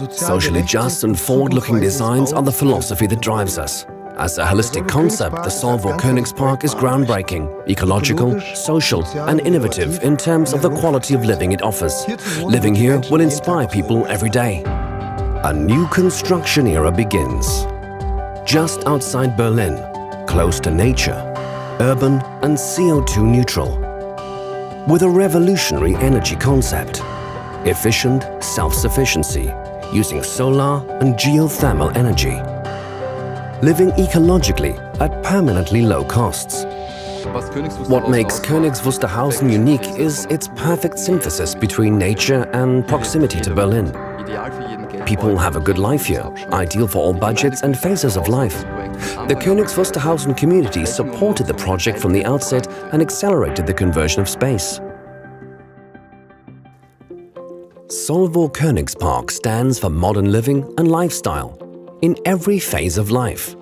Socially just and forward-looking designs are the philosophy that drives us. As a holistic concept, the SolWoKP Park is groundbreaking, ecological, social and innovative in terms of the quality of living it offers. Living here will inspire people every day. A new construction era begins. Just outside Berlin, close to nature, urban and CO2 neutral. With a revolutionary energy concept, efficient self-sufficiency, using solar and geothermal energy. Living ecologically at permanently low costs. What makes Königs Wusterhausen unique is its perfect synthesis between nature and proximity to Berlin. People have a good life here, ideal for all budgets and phases of life. The Königs Wusterhausen community supported the project from the outset and accelerated the conversion of space. SolWoKP Park stands for modern living and lifestyle in every phase of life.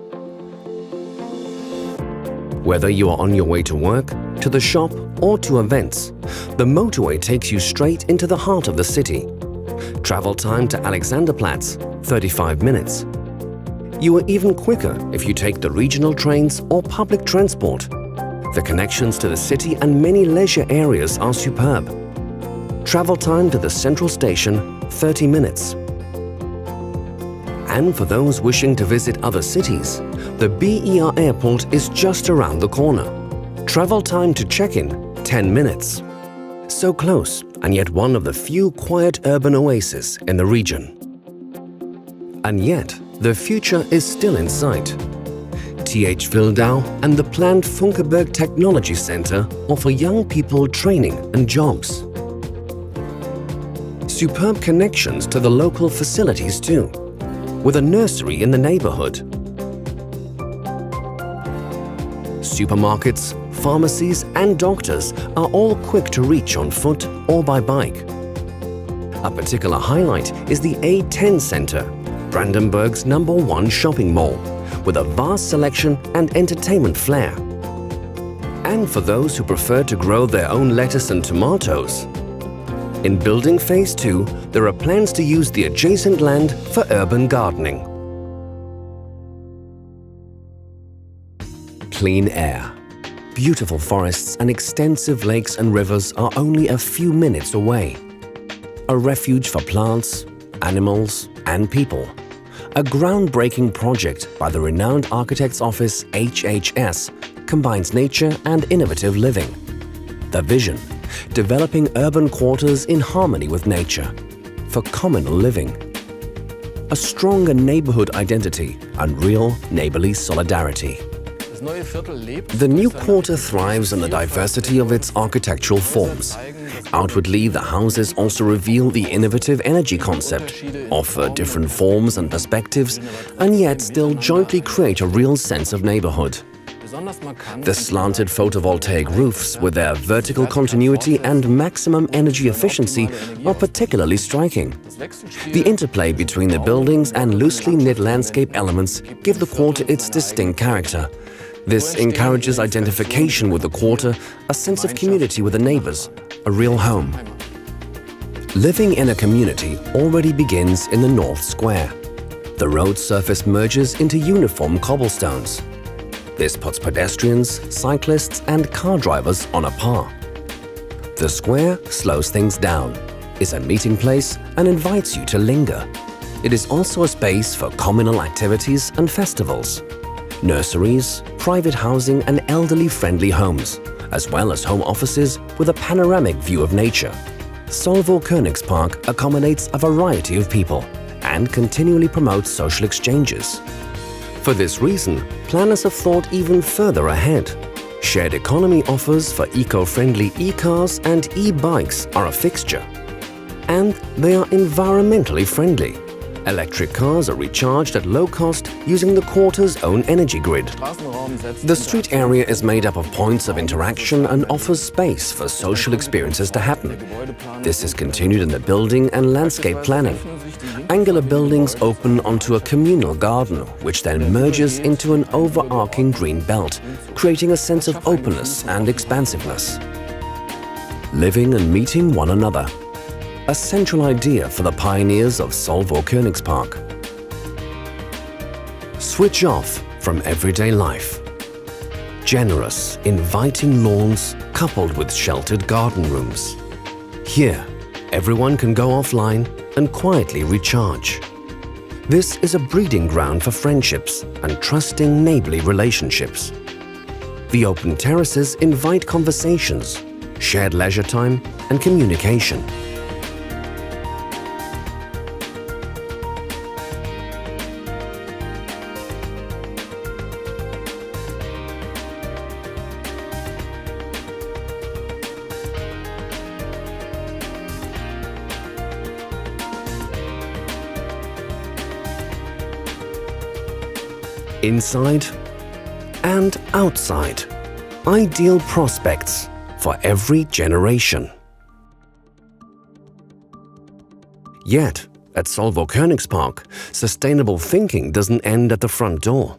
Whether you are on your way to work, to the shop or to events, the motorway takes you straight into the heart of the city. Travel time to Alexanderplatz, 35 minutes. You are even quicker if you take the regional trains or public transport. The connections to the city and many leisure areas are superb. Travel time to the central station, 30 minutes. And for those wishing to visit other cities, the BER airport is just around the corner. Travel time to check-in, 10 minutes. So close, and yet one of the few quiet urban oases in the region. And yet, the future is still in sight. TH Wildau and the planned Funkeberg Technology Center offer young people training and jobs. Superb connections to the local facilities too, with a nursery in the neighborhood. Supermarkets, pharmacies and doctors are all quick to reach on foot or by bike. A particular highlight is the A10 Center, Brandenburg's #1 shopping mall, with a vast selection and entertainment flair. And for those who prefer to grow their own lettuce and tomatoes, in building phase 2, there are plans to use the adjacent land for urban gardening. Clean air. Beautiful forests and extensive lakes and rivers are only a few minutes away. A refuge for plants, animals and people. A groundbreaking project by the renowned architect's office HHS combines nature and innovative living. The vision: developing urban quarters in harmony with nature, for communal living. A stronger neighborhood identity and real neighborly solidarity. The new quarter thrives on the diversity of its architectural forms. Outwardly, the houses also reveal the innovative energy concept, offer different forms and perspectives, and yet still jointly create a real sense of neighborhood. The slanted photovoltaic roofs, with their vertical continuity and maximum energy efficiency, are particularly striking. The interplay between the buildings and loosely knit landscape elements give the quarter its distinct character. This encourages identification with the quarter, a sense of community with the neighbors, a real home. Living in a community already begins in the North Square. The road surface merges into uniform cobblestones. This puts pedestrians, cyclists and car drivers on a par. The square slows things down, is a meeting place and invites you to linger. It is also a space for communal activities and festivals. Nurseries, private housing and elderly-friendly homes, as well as home offices with a panoramic view of nature. SolWoKP Park accommodates a variety of people and continually promotes social exchanges. For this reason, planners have thought even further ahead. Shared economy offers for eco-friendly e-cars and e-bikes are a fixture. And they are environmentally friendly. Electric cars are recharged at low cost using the quarter's own energy grid. The street area is made up of points of interaction and offers space for social experiences to happen. This is continued in the building and landscape planning. Angular buildings open onto a communal garden, which then merges into an overarching green belt, creating a sense of openness and expansiveness. Living and meeting one another. a central idea for the pioneers of SolWoKP. Switch off from everyday life. Generous, inviting lawns coupled with sheltered garden rooms. Here, everyone can go offline and quietly recharge. This is a breeding ground for friendships and trusting neighborly relationships. The open terraces invite conversations, shared leisure time, and communication. Inside and outside, ideal prospects for every generation. Yet, at SolWoKP, sustainable thinking doesn't end at the front door.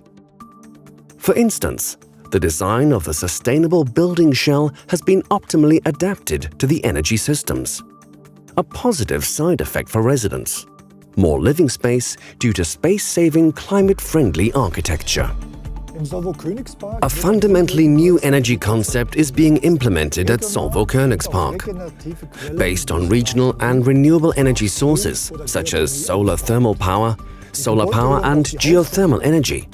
For instance, the design of the sustainable building shell has been optimally adapted to the energy systems. A positive side effect for residents. More living space due to space-saving, climate-friendly architecture. A fundamentally new energy concept is being implemented at SolWoKP, based on regional and renewable energy sources such as solar thermal power, solar power and geothermal energy.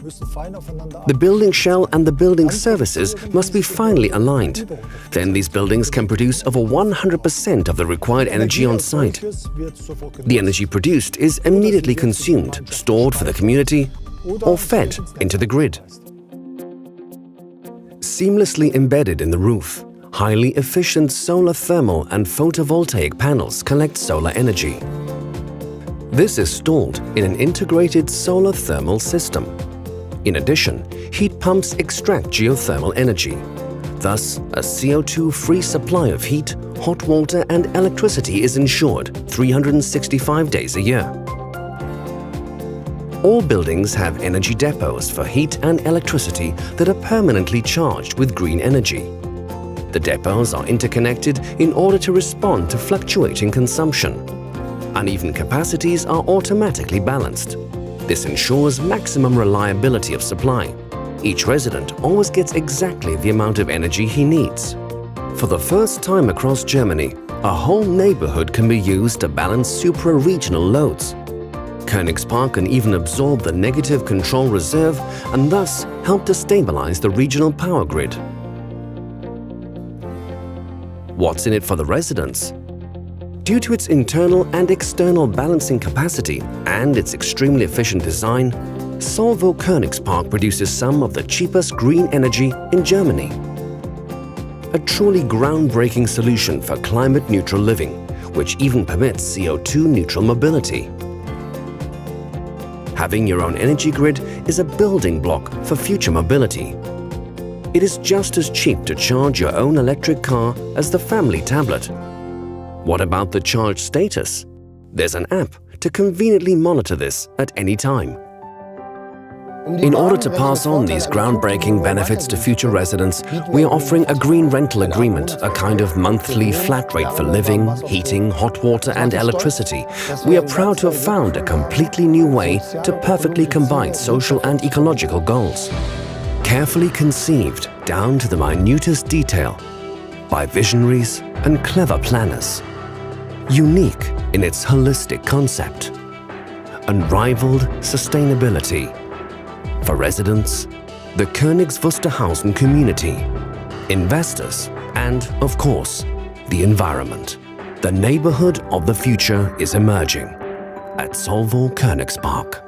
The building shell and the building services must be finely aligned. Then these buildings can produce over 100% of the required energy on site. The energy produced is immediately consumed, stored for the community, or fed into the grid. Seamlessly embedded in the roof, highly efficient solar thermal and photovoltaic panels collect solar energy. This is stored in an integrated solar thermal system. In addition, heat pumps extract geothermal energy. Thus, a CO2-free supply of heat, hot water and electricity is ensured 365 days a year. All buildings have energy depots for heat and electricity that are permanently charged with green energy. The depots are interconnected in order to respond to fluctuating consumption. Uneven capacities are automatically balanced. This ensures maximum reliability of supply. Each resident always gets exactly the amount of energy he needs. For the first time across Germany, a whole neighborhood can be used to balance supra-regional loads. Königspark can even absorb the negative control reserve and thus help to stabilize the regional power grid. What's in it for the residents? Due to its internal and external balancing capacity and its extremely efficient design, SolWoKP produces some of the cheapest green energy in Germany. A truly groundbreaking solution for climate-neutral living, which even permits CO2-neutral mobility. Having your own energy grid is a building block for future mobility. It is just as cheap to charge your own electric car as the family tablet. What about the charge status? There's an app to conveniently monitor this at any time. In order to pass on these groundbreaking benefits to future residents, we are offering a green rental agreement, a kind of monthly flat rate for living, heating, hot water and electricity. We are proud to have found a completely new way to perfectly combine social and ecological goals. Carefully conceived down to the minutest detail by visionaries and clever planners. Unique in its holistic concept. Unrivaled sustainability. For residents, the Königs Wusterhausen community, investors, and, of course, the environment. The neighborhood of the future is emerging at SolWoKP.